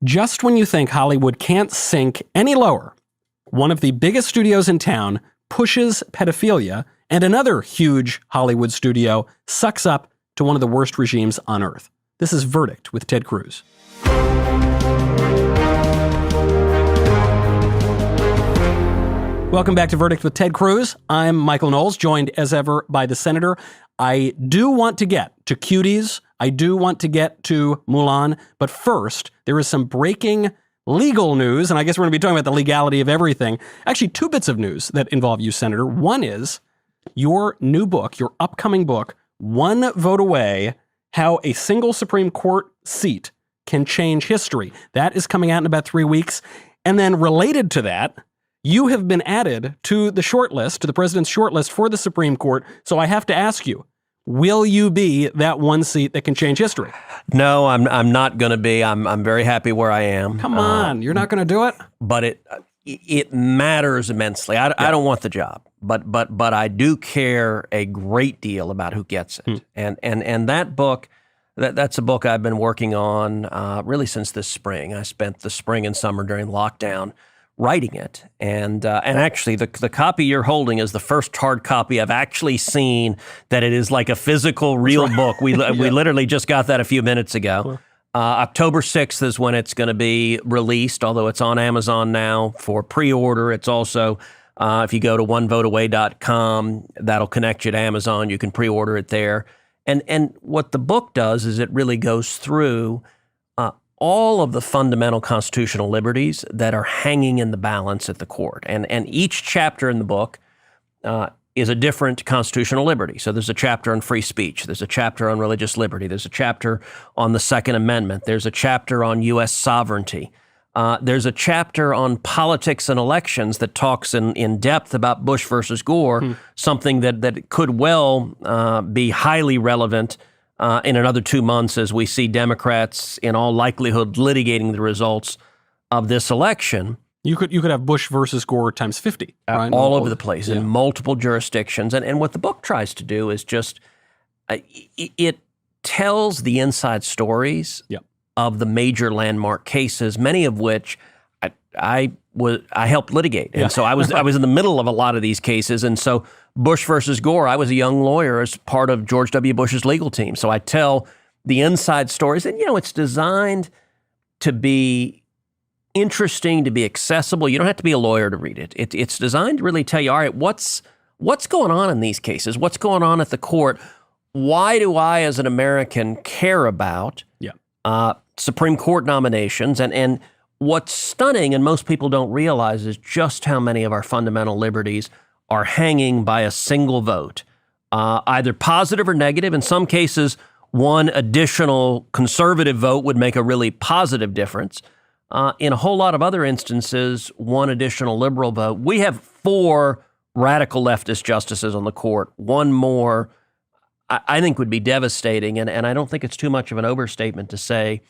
Just when you think Hollywood can't sink any lower, one of the biggest studios in town pushes pedophilia, and another huge Hollywood studio sucks up to one of the worst regimes on earth. This is Verdict with Ted Cruz. Welcome back to Verdict with Ted Cruz. I'm Michael Knowles, joined as ever by the Senator. I do want to get to cuties. I do want to get to Mulan. But first, there is some breaking legal news, and I guess we're going to be talking about the legality of everything. Actually, two bits of news that involve you, Senator. One is your new book, your upcoming book, One Vote Away, How a Single Supreme Court Seat Can Change History. That is coming out in about 3 weeks. And then related to that, you have been added to the shortlist, to the president's shortlist for the Supreme Court. So I have to ask you, will you be that one seat that can change history? No, I'm not going to be. I'm very happy where I am. Come on, you're not going to do it? But it matters immensely. I don't want the job, but I do care a great deal about who gets it. And that book, that's a book I've been working on really since this spring. I spent the spring and summer during lockdown writing it. And actually, the copy you're holding is the first hard copy I've actually seen that it is like a physical, real book. We literally just got that a few minutes ago. October 6th is when it's going to be released, although it's on Amazon now for pre-order. It's also, if you go to onevoteaway.com, that'll connect you to Amazon. You can pre-order it there. And what the book does is it really goes through all of the fundamental constitutional liberties that are hanging in the balance at the court. And each chapter in the book is a different constitutional liberty. So there's a chapter on free speech. There's a chapter on religious liberty. There's a chapter on the Second Amendment. There's a chapter on U.S. sovereignty. There's a chapter on politics and elections that talks in depth about Bush versus Gore, something that could well be highly relevant in another 2 months as we see Democrats in all likelihood litigating the results of this election. You could have Bush versus Gore times 50. Right? All over the place in multiple jurisdictions. And what the book tries to do is just, it tells the inside stories of the major landmark cases, many of which I helped litigate. And so I was in the middle of a lot of these cases. And so Bush versus Gore, I was a young lawyer as part of George W. Bush's legal team. So I tell the inside stories. And, it's designed to be interesting, to be accessible. You don't have to be a lawyer to read it. It's designed to really tell you, all right, what's going on in these cases? What's going on at the court? Why do I, as an American, care about Supreme Court nominations? And what's stunning, and most people don't realize, is just how many of our fundamental liberties are hanging by a single vote, either positive or negative. In some cases, one additional conservative vote would make a really positive difference. In a whole lot of other instances, one additional liberal vote. We have 4 radical leftist justices on the court. One more, I think, would be devastating. And I don't think it's too much of an overstatement to say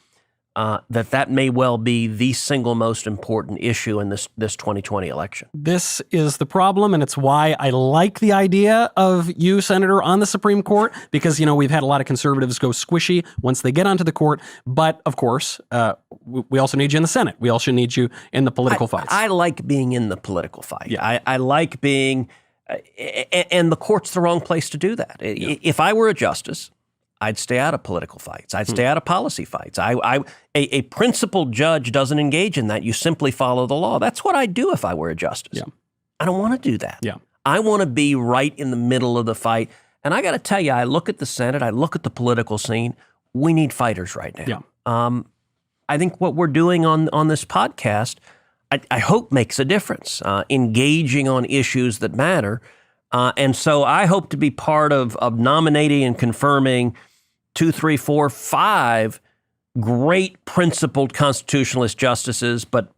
that may well be the single most important issue in this 2020 election. This is the problem, and it's why I like the idea of you, Senator, on the Supreme Court, because, we've had a lot of conservatives go squishy once they get onto the court. But, of course, we also need you in the Senate. We also need you in the political fights. I like being in the political fight. Yeah. I like being, and the court's the wrong place to do that. Yeah. If I were a justice, I'd stay out of political fights. I'd stay out of policy fights. A principled judge doesn't engage in that. You simply follow the law. That's what I'd do if I were a justice. Yeah. I don't want to do that. Yeah. I want to be right in the middle of the fight. And I got to tell you, I look at the Senate, I look at the political scene. We need fighters right now. Yeah. I think what we're doing on this podcast, I hope makes a difference, engaging on issues that matter. And so I hope to be part of nominating and confirming 2, 3, 4, 5 great principled constitutionalist justices, but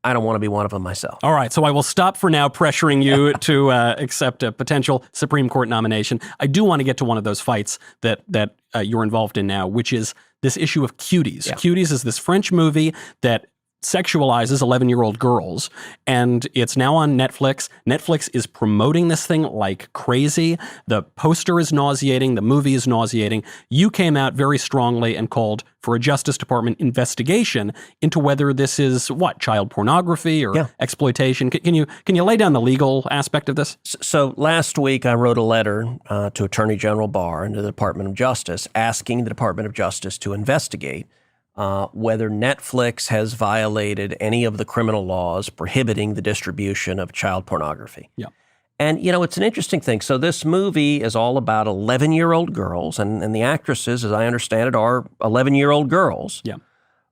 I don't want to be one of them myself. All right, so I will stop for now pressuring you to accept a potential Supreme Court nomination. I do want to get to one of those fights that you're involved in now, which is this issue of Cuties. Yeah. Cuties is this French movie that sexualizes 11-year-old girls, and it's now on Netflix. Netflix is promoting this thing like crazy. The poster is nauseating. The movie is nauseating. You came out very strongly and called for a Justice Department investigation into whether this is child pornography or exploitation. Can you lay down the legal aspect of this? So last week I wrote a letter to Attorney General Barr and to the Department of Justice asking the Department of Justice to investigate whether Netflix has violated any of the criminal laws prohibiting the distribution of child pornography. Yeah. And, it's an interesting thing. So this movie is all about 11-year-old girls, and the actresses, as I understand it, are 11-year-old girls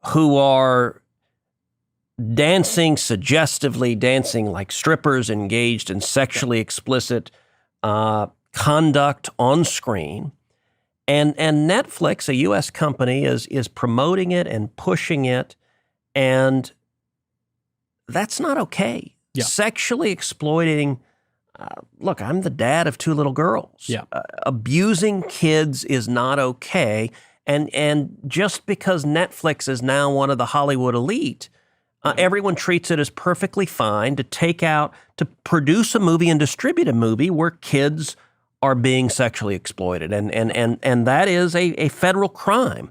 who are suggestively dancing like strippers, engaged in sexually explicit conduct on screen. And Netflix, a U.S. company, is promoting it and pushing it, and that's not okay. Yeah. Sexually exploiting. Look, I'm the dad of 2 little girls. Yeah. Abusing kids is not okay, and just because Netflix is now one of the Hollywood elite, everyone treats it as perfectly fine to produce a movie and distribute a movie where kids are being sexually exploited. And that is a federal crime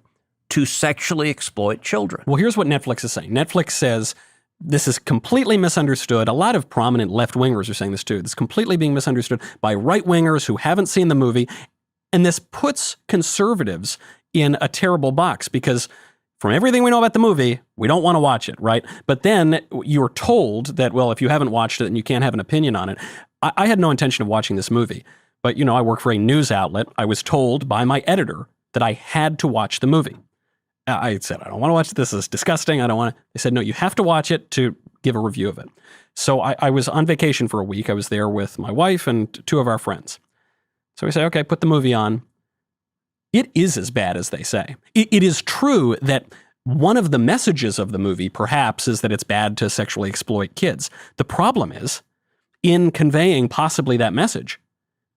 to sexually exploit children. Well, here's what Netflix is saying. Netflix says this is completely misunderstood. A lot of prominent left-wingers are saying this too. This is completely being misunderstood by right-wingers who haven't seen the movie. And this puts conservatives in a terrible box because from everything we know about the movie, we don't want to watch it, right? But then you're told that, well, if you haven't watched it and you can't have an opinion on it. I had no intention of watching this movie. But, I work for a news outlet. I was told by my editor that I had to watch the movie. I said, I don't want to watch it. This is disgusting. I don't want to. They said, no, you have to watch it to give a review of it. So I was on vacation for a week. I was there with my wife and 2 of our friends. So we say, okay, put the movie on. It is as bad as they say. It is true that one of the messages of the movie, perhaps, is that it's bad to sexually exploit kids. The problem is, in conveying possibly that message,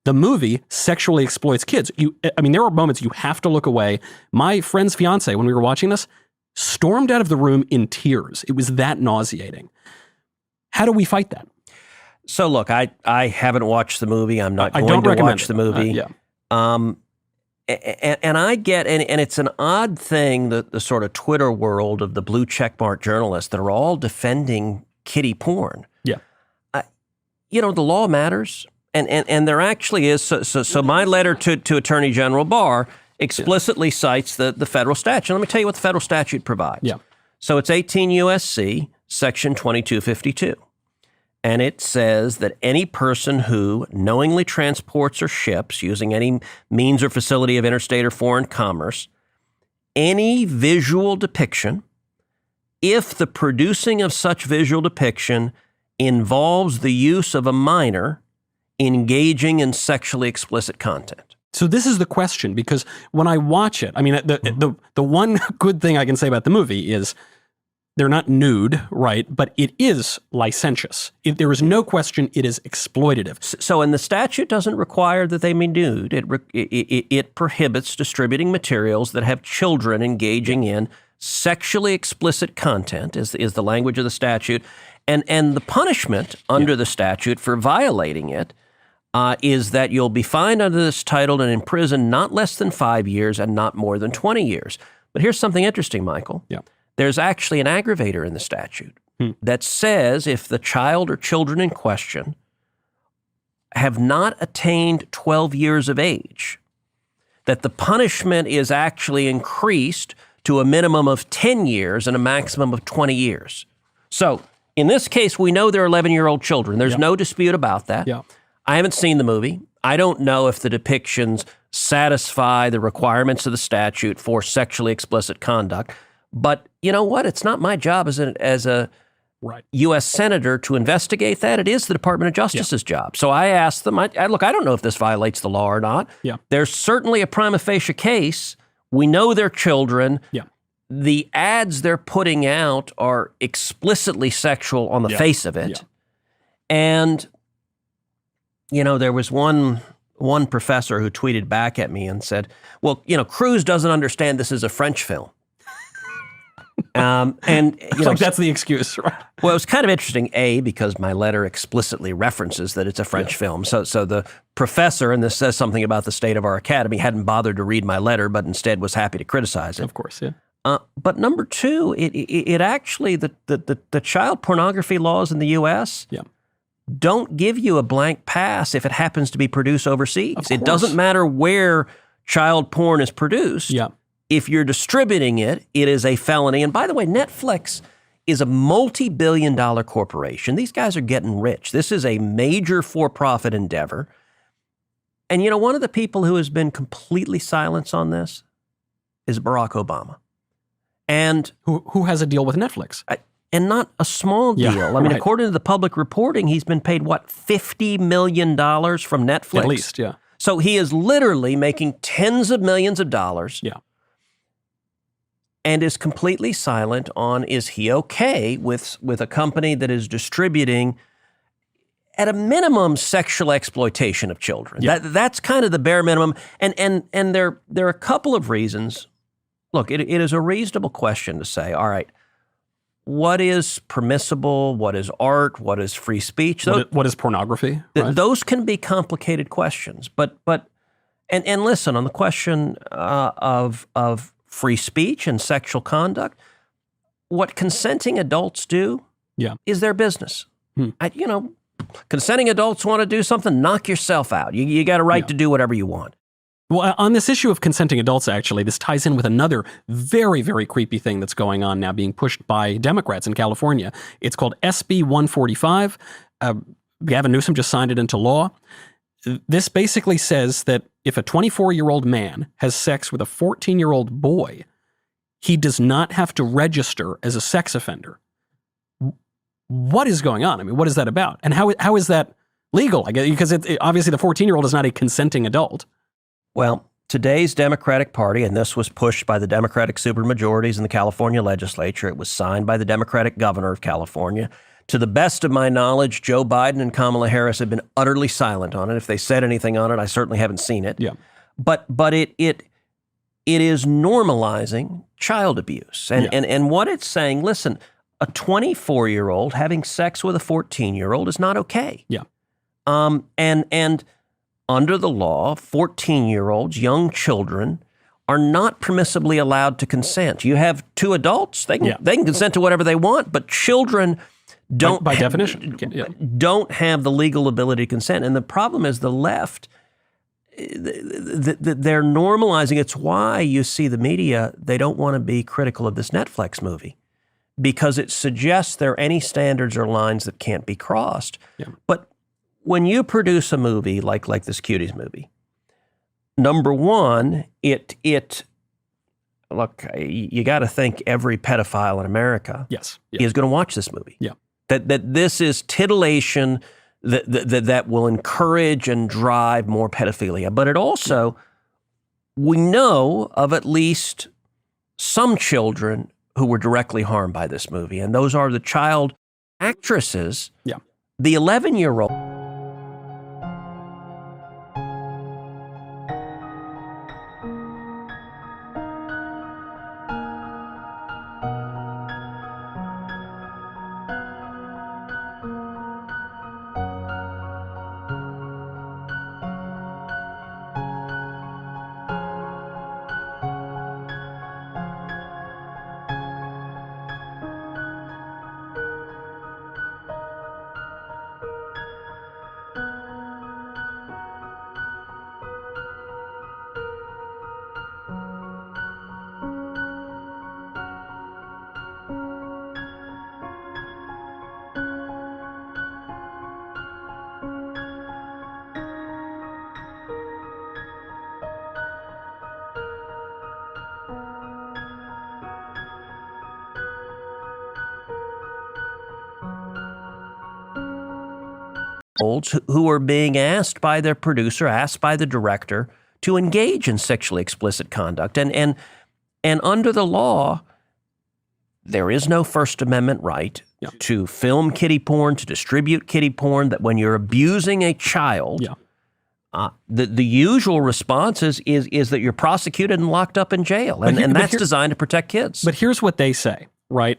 the movie sexually exploits kids. There are moments you have to look away. My friend's fiance, when we were watching this, stormed out of the room in tears. It was that nauseating. How do we fight that? So look, I haven't watched the movie. I'm not going to watch the movie. And I get, and it's an odd thing that the sort of Twitter world of the blue checkmark journalists that are all defending kiddie porn. Yeah. The law matters. And there actually is, so my letter to Attorney General Barr explicitly cites the federal statute. Let me tell you what the federal statute provides. Yeah. So it's 18 U.S.C. Section 2252. And it says that any person who knowingly transports or ships using any means or facility of interstate or foreign commerce, any visual depiction, if the producing of such visual depiction involves the use of a minor engaging in sexually explicit content. So this is the question, because when I watch it, the one good thing I can say about the movie is they're not nude, right? But it is licentious. There is no question it is exploitative. So, and the statute doesn't require that they be nude. It prohibits distributing materials that have children engaging in sexually explicit content, is the language of the statute. And the punishment under the statute for violating it is that you'll be fined under this title and imprisoned not less than 5 years and not more than 20 years. But here's something interesting, Michael. Yeah. There's actually an aggravator in the statute that says if the child or children in question have not attained 12 years of age, that the punishment is actually increased to a minimum of 10 years and a maximum of 20 years. So in this case, we know they're 11-year-old children. There's no dispute about that. Yeah. I haven't seen the movie. I don't know if the depictions satisfy the requirements of the statute for sexually explicit conduct. But you know what? It's not my job as a U.S. Senator to investigate that. It is the Department of Justice's job. So I asked them, look, I don't know if this violates the law or not. Yeah. There's certainly a prima facie case. We know they're children. Yeah. The ads they're putting out are explicitly sexual on the face of it. Yeah. And there was one professor who tweeted back at me and said, well, Cruz doesn't understand this is a French film. And And you know, like that's the excuse, right? well, it was kind of interesting, because my letter explicitly references that it's a French film. So the professor, and this says something about the state of our academy, hadn't bothered to read my letter, but instead was happy to criticize it. Of course, yeah. But number two, it actually, the child pornography laws in the U.S. Yeah. don't give you a blank pass if it happens to be produced overseas. It doesn't matter where child porn is produced. Yeah. If you're distributing it, it is a felony. And by the way, Netflix is a multi-billion-dollar corporation. These guys are getting rich. This is a major for-profit endeavor. And you know, one of the people who has been completely silent on this is Barack Obama. And who has a deal with Netflix? And not a small deal. Yeah, I mean, right. according to the public reporting, he's been paid, what, $50 million from Netflix? At least, yeah. So he is literally making tens of millions of dollars. Yeah. And is completely silent on, is he okay with a company that is distributing, at a minimum, sexual exploitation of children? Yeah. That's kind of the bare minimum. And there are a couple of reasons. Look, it is a reasonable question to say, all right, what is permissible? What is art? What is free speech? What is pornography? Right? Those can be complicated questions. But listen, on the question of free speech and sexual conduct, what consenting adults do is their business. Consenting adults want to do something, knock yourself out. You got a right to do whatever you want. Well, on this issue of consenting adults, actually, this ties in with another very, very creepy thing that's going on now, being pushed by Democrats in California. It's called SB 145. Gavin Newsom just signed it into law. This basically says that if a 24-year-old man has sex with a 14-year-old boy, he does not have to register as a sex offender. What is going on? I mean, what is that about? And how is that legal? I guess because obviously the 14-year-old is not a consenting adult. Well, today's Democratic Party, and this was pushed by the Democratic supermajorities in the California legislature. It was signed by the Democratic governor of California. To the best of my knowledge, Joe Biden and Kamala Harris have been utterly silent on it. If they said anything on it, I certainly haven't seen it. Yeah. But it is normalizing child abuse. And what it's saying, listen, a 24-year-old having sex with a 14-year-old is not okay. Yeah. And under the law, 14-year-olds, young children, are not permissibly allowed to consent. You have two adults, they can consent to whatever they want, but children don't by definition don't have the legal ability to consent. And the problem is the left, they're normalizing. It's why you see the media, they don't want to be critical of this Netflix movie, because it suggests there are any standards or lines that can't be crossed. Yeah. But when you produce a movie like this Cuties movie, number one, look, you got to think every pedophile in America is going to watch this movie. Yeah. That this is titillation that will encourage and drive more pedophilia. But it also, we know of at least some children who were directly harmed by this movie, and those are the child actresses. Yeah. The 11-year-old. Who are being asked by their producer, asked by the director to engage in sexually explicit conduct. And under the law, there is no First Amendment right to film kiddie porn, to distribute kiddie porn, that when you're abusing a child, the usual response is that you're prosecuted and locked up in jail. And that's designed to protect kids. But here's what they say. right,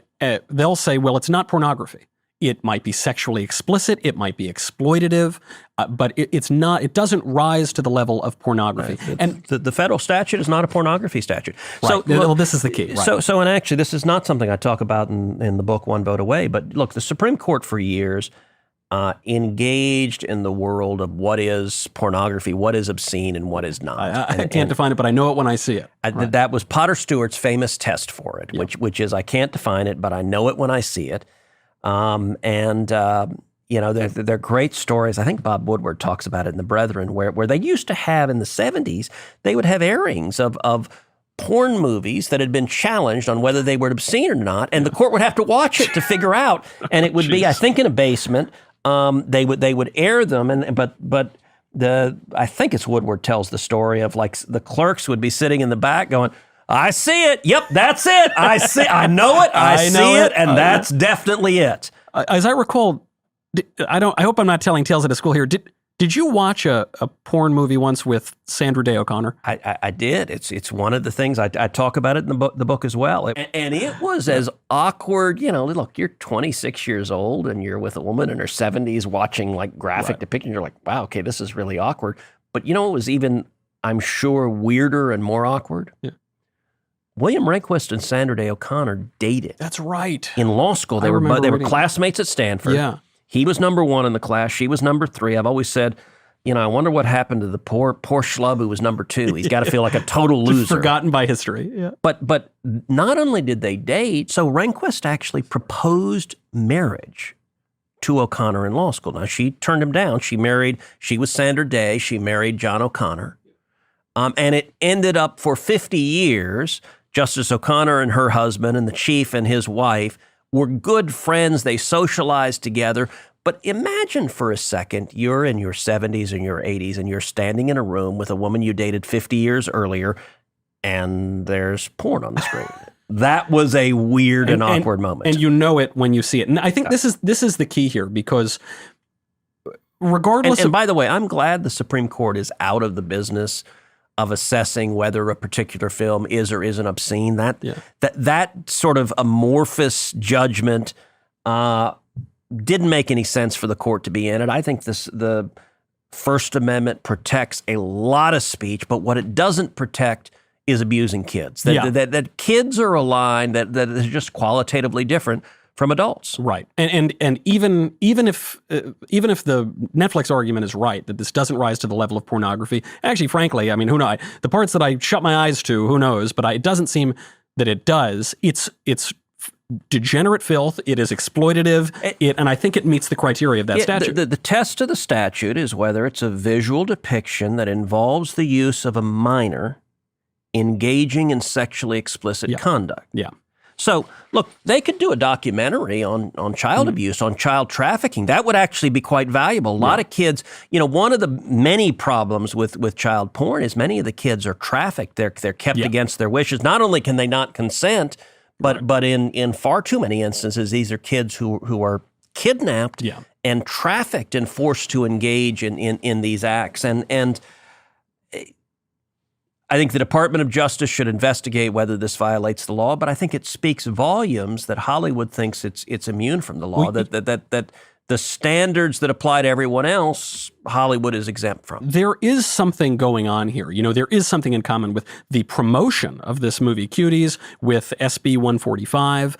they'll say, well, it's not pornography. It might be sexually explicit, it might be exploitative, but it's not. It doesn't rise to the level of pornography. Right. And the federal statute is not a pornography statute. Right. So, Well, this is the key. Right. So, and actually, this is not something I talk about in the book One Vote Away. But look, the Supreme Court for years engaged in the world of what is pornography, what is obscene, and what is not. I can't define it, but I know it when I see it. Right. That was Potter Stewart's famous test for it, which is I can't define it, but I know it when I see it. They're great stories. I think Bob Woodward talks about it in The Brethren, where they used to have in the 70s, they would have airings of porn movies that had been challenged on whether they were obscene or not, and the court would have to watch it to figure out. And it would be, I think, in a basement. They would air them, I think it's Woodward tells the story of like the clerks would be sitting in the back going, I see it. Yep, that's it. I know it. I see it, and that's definitely it. As I recall, I hope I'm not telling tales at a school here. Did you watch a porn movie once with Sandra Day O'Connor? I did. It's one of the things I talk about it in the book as well. And it was as awkward. Look, you're 26 years old and you're with a woman in her 70s watching like graphic depictions. You're like, wow, okay, this is really awkward. But it was even, I'm sure, weirder and more awkward. Yeah. William Rehnquist and Sandra Day O'Connor dated. That's right. In law school, they were classmates at Stanford. Yeah. He was number 1 in the class. She was number 3. I've always said, I wonder what happened to the poor schlub who was number 2. He's got to feel like a total loser. Forgotten by history. Yeah. But not only did they date, so Rehnquist actually proposed marriage to O'Connor in law school. Now, she turned him down. She was Sandra Day. She married John O'Connor. And it ended up for 50 years, Justice O'Connor and her husband and the chief and his wife were good friends. They socialized together. But imagine for a second, you're in your 70s and your 80s and you're standing in a room with a woman you dated 50 years earlier and there's porn on the screen. That was a weird and awkward moment. And you know it when you see it. And I think this is the key here, because regardless and by the way, I'm glad the Supreme Court is out of the business of assessing whether a particular film is or isn't obscene. That sort of amorphous judgment didn't make any sense for the court to be in it. I think the First Amendment protects a lot of speech, but what it doesn't protect is abusing kids. That kids are a line that is just qualitatively different from adults. Right. And even if the Netflix argument is right, that this doesn't rise to the level of pornography, actually, frankly, I mean, who knows? The parts that I shut my eyes to, who knows? But it doesn't seem that it does. It's degenerate filth. It is exploitative. And I think it meets the criteria of that statute. The test of the statute is whether it's a visual depiction that involves the use of a minor engaging in sexually explicit conduct. Yeah. So, look, they could do a documentary on child abuse, on child trafficking. That would actually be quite valuable. A lot of kids, one of the many problems with child porn is many of the kids are trafficked. They're kept against their wishes. Not only can they not consent, but in far too many instances, these are kids who are kidnapped and trafficked and forced to engage in these acts. And I think the Department of Justice should investigate whether this violates the law, but I think it speaks volumes that Hollywood thinks it's immune from the law, that the standards that apply to everyone else, Hollywood is exempt from. There is something going on here. There is something in common with the promotion of this movie, Cuties, with SB 145.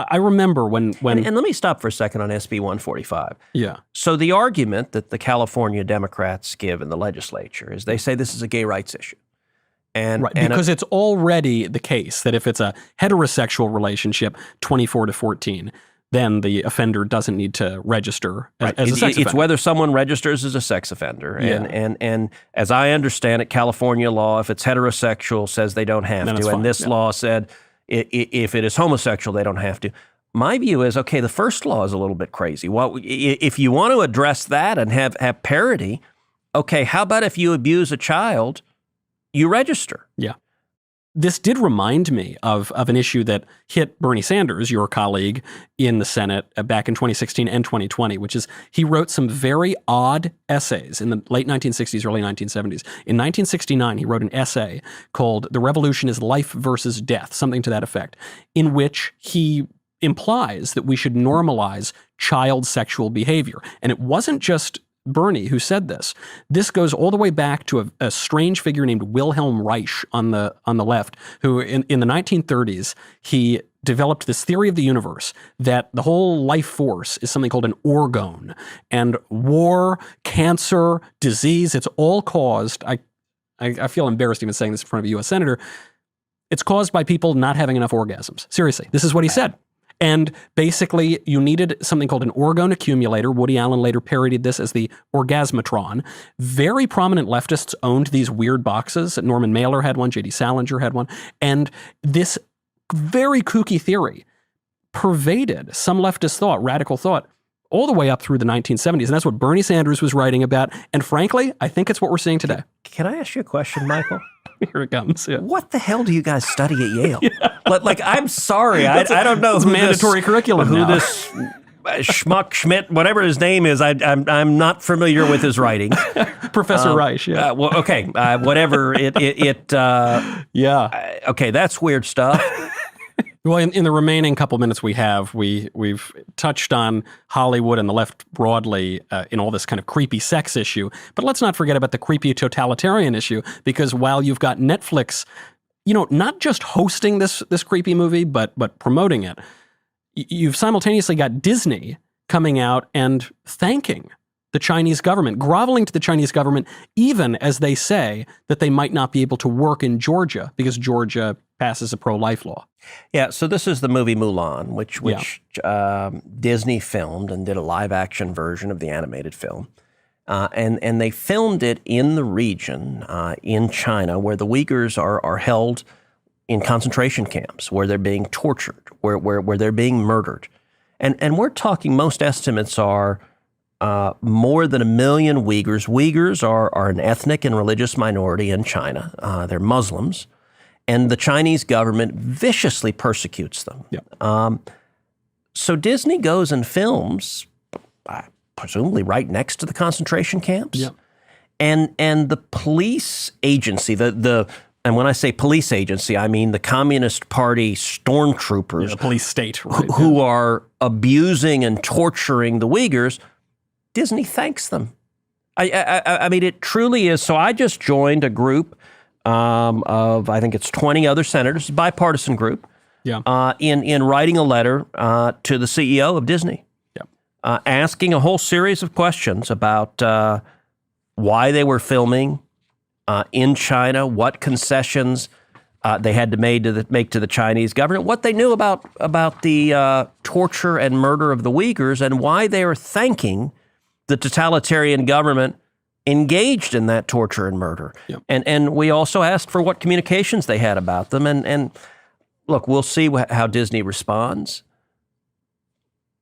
I remember when and let me stop for a second on SB 145. Yeah. So the argument that the California Democrats give in the legislature is they say this is a gay rights issue. Because it's already the case that if it's a heterosexual relationship, 24 to 14, then the offender doesn't need to register as a sex offender. It's whether someone registers as a sex offender. And as I understand it, California law, if it's heterosexual, says they don't have to. And this law said if it is homosexual, they don't have to. My view is, okay, the first law is a little bit crazy. Well, if you want to address that and have parity, okay, how about if you abuse a child, you register? Yeah. this did remind me of an issue that hit Bernie Sanders, your colleague in the Senate, back in 2016 and 2020, which is he wrote some very odd essays in the late 1960s, early 1970s. In 1969, he wrote an essay called "The Revolution is Life versus Death," something to that effect, in which he implies that we should normalize child sexual behavior. And it wasn't just Bernie who said this. This goes all the way back to a strange figure named Wilhelm Reich on the left, who in the 1930s, he developed this theory of the universe that the whole life force is something called an orgone. And war, cancer, disease, it's all caused, I feel embarrassed even saying this in front of a U.S. senator, it's caused by people not having enough orgasms. Seriously, this is what he said. And basically, you needed something called an orgone accumulator. Woody Allen later parodied this as the orgasmatron. Very prominent leftists owned these weird boxes. Norman Mailer had one. J.D. Salinger had one. And this very kooky theory pervaded some leftist thought, radical thought, all the way up through the 1970s. And that's what Bernie Sanders was writing about. And frankly, I think it's what we're seeing today. Can I ask you a question, Michael? Here it comes. Yeah. What the hell do you guys study at Yale? Like, I'm sorry, I don't know it's who mandatory curriculum who now. this Schmuck Schmidt, whatever his name is. I'm not familiar with his writing. Professor Reich. Yeah. Well, okay, whatever Yeah. Okay, that's weird stuff. Well, in the remaining couple minutes we have, we've touched on Hollywood and the left broadly in all this kind of creepy sex issue. But let's not forget about the creepy totalitarian issue, because while you've got Netflix, not just hosting this creepy movie, but promoting it, you've simultaneously got Disney coming out and thanking the Chinese government, groveling to the Chinese government, even as they say that they might not be able to work in Georgia because Georgia passes a pro-life law. Yeah, so this is the movie Mulan, which Disney filmed and did a live-action version of the animated film. And they filmed it in the region in China where the Uyghurs are held in concentration camps, where they're being tortured, where they're being murdered. And we're talking, most estimates are more than 1 million Uyghurs. Uyghurs are an ethnic and religious minority in China. They're Muslims. And the Chinese government viciously persecutes them. Yeah. So Disney goes and films, presumably right next to the concentration camps. Yeah. And the police agency, and when I say police agency, I mean the Communist Party stormtroopers, the police state, right, who are abusing and torturing the Uyghurs. Disney thanks them. I mean, it truly is. So I just joined a group of, I think it's 20 other senators, a bipartisan group, in writing a letter to the CEO of Disney, asking a whole series of questions about why they were filming in China, what concessions they had to make to the Chinese government, what they knew about the torture and murder of the Uyghurs, and why they are thanking the totalitarian government engaged in that torture and murder. Yep. And we also asked for what communications they had about them. And look, we'll see how Disney responds.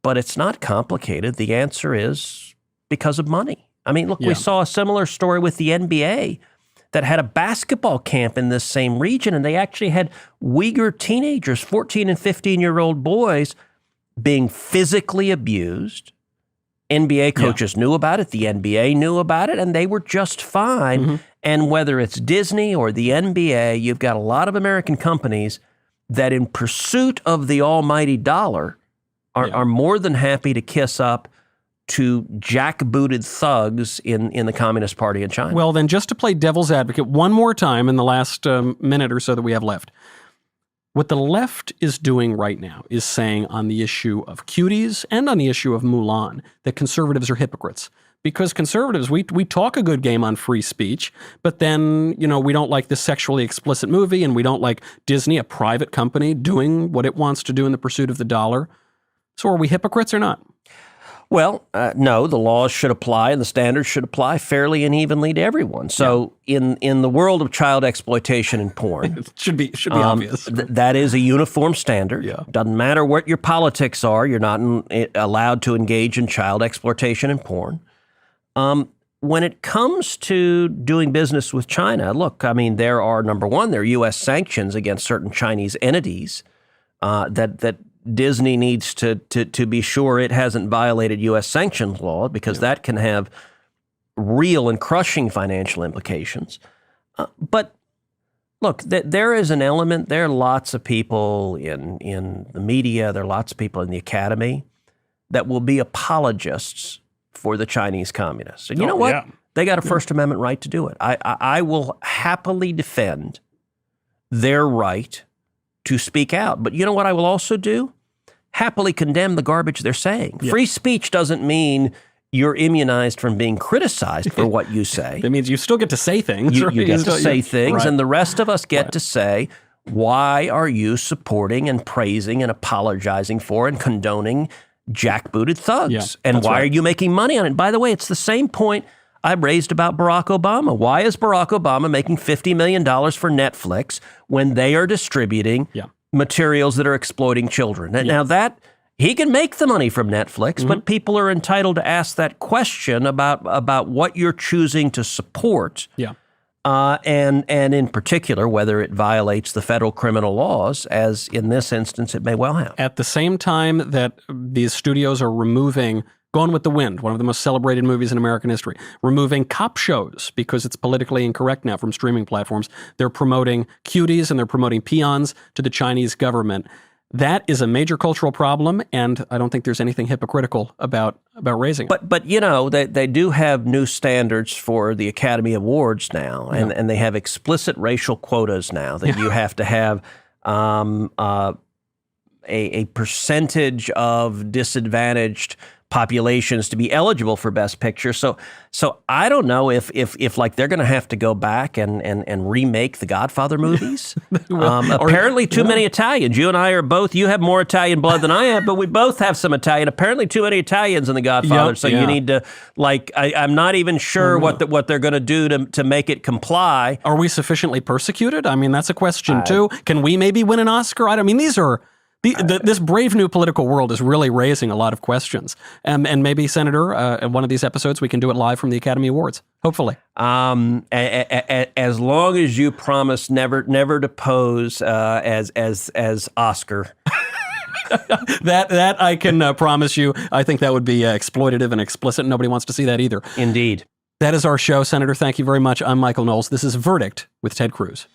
But it's not complicated. The answer is because of money. I mean, look, we saw a similar story with the NBA that had a basketball camp in this same region, and they actually had Uyghur teenagers, 14 and 15-year-old boys, being physically abused. NBA coaches knew about it, the NBA knew about it, and they were just fine. Mm-hmm. And whether it's Disney or the NBA, you've got a lot of American companies that in pursuit of the almighty dollar are more than happy to kiss up to jackbooted thugs in the Communist Party in China. Well, then just to play devil's advocate one more time in the last minute or so that we have left, what the left is doing right now is saying on the issue of cuties and on the issue of Mulan that conservatives are hypocrites. Because conservatives, we talk a good game on free speech, but then, we don't like this sexually explicit movie, and we don't like Disney, a private company, doing what it wants to do in the pursuit of the dollar. So are we hypocrites or not? Well, no, the laws should apply and the standards should apply fairly and evenly to everyone. So in the world of child exploitation and porn, it should be obvious. That is a uniform standard. Yeah. Doesn't matter what your politics are, you're not allowed to engage in child exploitation and porn. when it comes to doing business with China, look, I mean, there are, number one, there are U.S. sanctions against certain Chinese entities that Disney needs to be sure it hasn't violated U.S. sanctions law, because that can have real and crushing financial implications. But look, there is an element, there are lots of people in the media, there are lots of people in the academy that will be apologists for the Chinese communists. And you know what? Yeah. They got a First Amendment right to do it. I will happily defend their right to speak out. But you know what I will also do? Happily condemn the garbage they're saying. Yeah. Free speech doesn't mean you're immunized from being criticized for what you say. It means you still get to say things. You get to say things, right. And the rest of us get to say, why are you supporting and praising and apologizing for and condoning jackbooted thugs? Yeah, and why are you making money on it? By the way, it's the same point I raised about Barack Obama. Why is Barack Obama making $50 million for Netflix when they are distributing materials that are exploiting children? Now that he can make the money from Netflix, but people are entitled to ask that question about what you're choosing to support. Yeah. And in particular, whether it violates the federal criminal laws, as in this instance, it may well have. At the same time that these studios are removing Gone with the Wind, one of the most celebrated movies in American history, removing cop shows because it's politically incorrect now from streaming platforms, they're promoting cuties and they're promoting peons to the Chinese government. That is a major cultural problem, and I don't think there's anything hypocritical about raising it. But you know, they do have new standards for the Academy Awards now, and they have explicit racial quotas now that you have to have a percentage of disadvantaged populations to be eligible for Best Picture. So I don't know if like they're going to have to go back and remake the Godfather movies. Apparently too many Italians. You and I are both, you have more Italian blood than I have, but we both have some Italian. Apparently too many Italians in the Godfather. You need to, like, I'm not even sure what they're going to do to make it comply. Are we sufficiently persecuted? I mean, that's a question too. Can we maybe win an Oscar? I mean, these are... This brave new political world is really raising a lot of questions. And maybe, Senator, in one of these episodes, we can do it live from the Academy Awards, hopefully. As long as you promise never to pose as Oscar. that I can promise you. I think that would be exploitative and explicit. Nobody wants to see that either. Indeed. That is our show, Senator. Thank you very much. I'm Michael Knowles. This is Verdict with Ted Cruz.